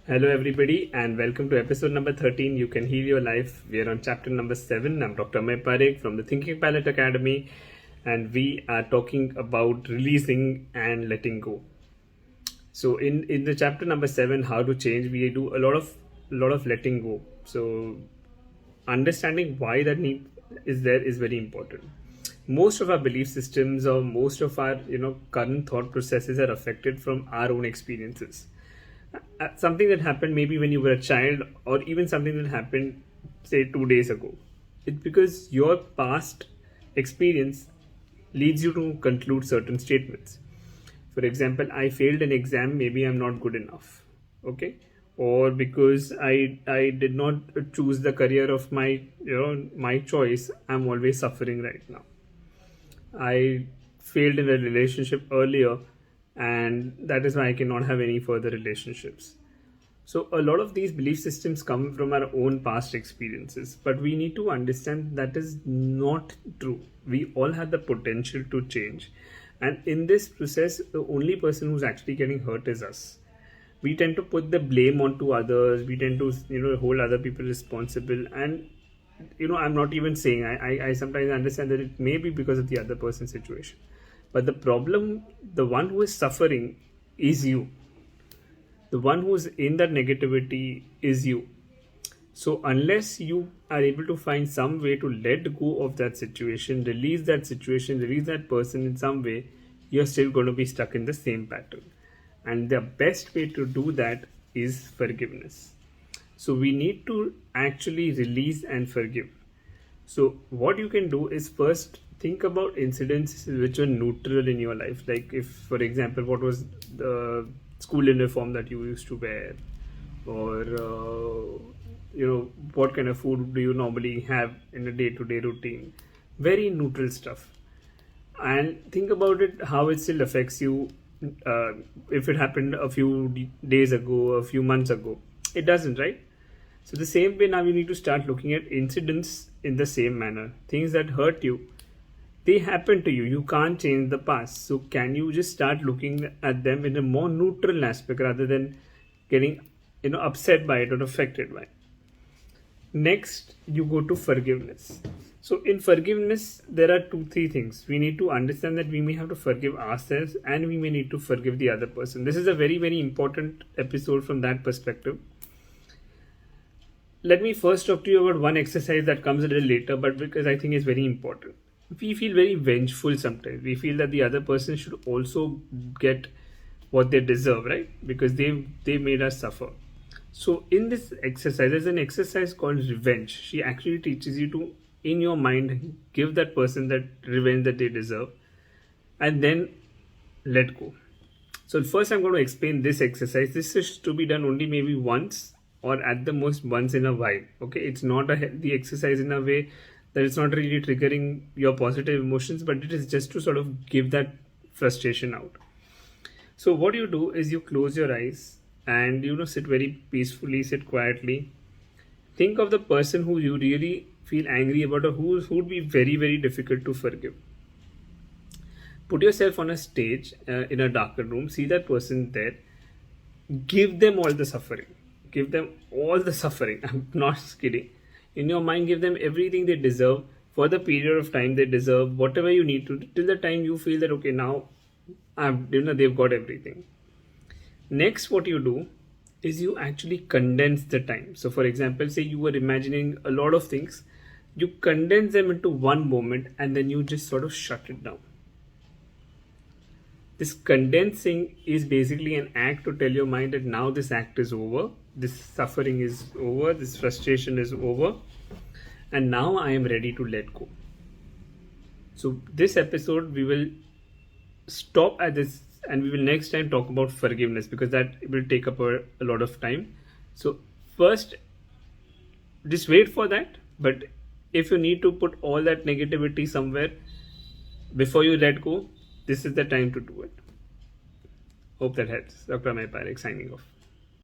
Hello, everybody, and welcome to episode number 13. You Can Heal Your Life. We are on chapter number 7. I'm Dr. May Parekh from the Thinking Pilot Academy, and we are talking about releasing and letting go. So, in the chapter number 7, how to change, we do a lot of letting go. So, understanding why that need is there is very important. Most of our belief systems or most of our current thought processes are affected from our own experiences. Something that happened maybe when you were a child, or even something that happened say 2 days ago, it's because your past experience leads you to conclude certain statements. For example, I failed an exam, maybe I'm not good enough. Okay, or because I did not choose the career of my choice, I'm always suffering right now. I failed in a relationship earlier, and that is why I cannot have any further relationships. So a lot of these belief systems come from our own past experiences, but we need to understand that is not true. We all have the potential to change, and in this process, the only person who's actually getting hurt is us. We tend to put the blame onto others. We tend to hold other people responsible, and I'm not even saying, I sometimes understand that it may be because of the other person's situation, but the problem, the one who is suffering is you. The one who's in that negativity is you. So unless you are able to find some way to let go of that situation, release that person in some way, you're still going to be stuck in the same pattern. And the best way to do that is forgiveness. So we need to actually release and forgive. So what you can do is first think about incidents which are neutral in your life. Like if, for example, what was the school uniform that you used to wear, or what kind of food do you normally have in a day-to-day routine. Very neutral stuff. And think about it, how it still affects you. If it happened a few days ago, a few months ago, it doesn't, right? So the same way, now you need to start looking at incidents in the same manner. Things that hurt you, they happen to you. You can't change the past. So can you just start looking at them in a more neutral aspect rather than getting upset by it or affected by it? Next, you go to forgiveness. So in forgiveness, there are 2-3 things. We need to understand that we may have to forgive ourselves, and we may need to forgive the other person. This is a very, very important episode from that perspective. Let me first talk to you about one exercise that comes a little later, but because I think it's very important. We feel very vengeful sometimes. We feel that the other person should also get what they deserve, right? Because they made us suffer. So in this exercise, there's an exercise called revenge. She actually teaches you to, in your mind, give that person that revenge that they deserve, and then let go. So first I'm going to explain this exercise. This is to be done only maybe once, or at the most once in a while. Okay, it's not a healthy exercise in a way that it's not really triggering your positive emotions, but it is just to sort of give that frustration out. So what you do is you close your eyes and sit very peacefully, sit quietly. Think of the person who you really feel angry about, or who would be very, very difficult to forgive. Put yourself on a stage in a darker room, see that person there, give them all the suffering. Give them all the suffering. I'm not kidding. In your mind, give them everything they deserve for the period of time they deserve, whatever you need to, till the time you feel that, okay, now they've got everything. Next, what you do is you actually condense the time. So for example, say you were imagining a lot of things, you condense them into one moment, and then you just sort of shut it down. This condensing is basically an act to tell your mind that now this act is over, this suffering is over, this frustration is over, and now I am ready to let go. So this episode, we will stop at this, and we will next time talk about forgiveness, because that will take up a lot of time. So first, just wait for that. But if you need to put all that negativity somewhere before you let go, this is the time to do it. Hope that helps. Dr. May Parekh signing off.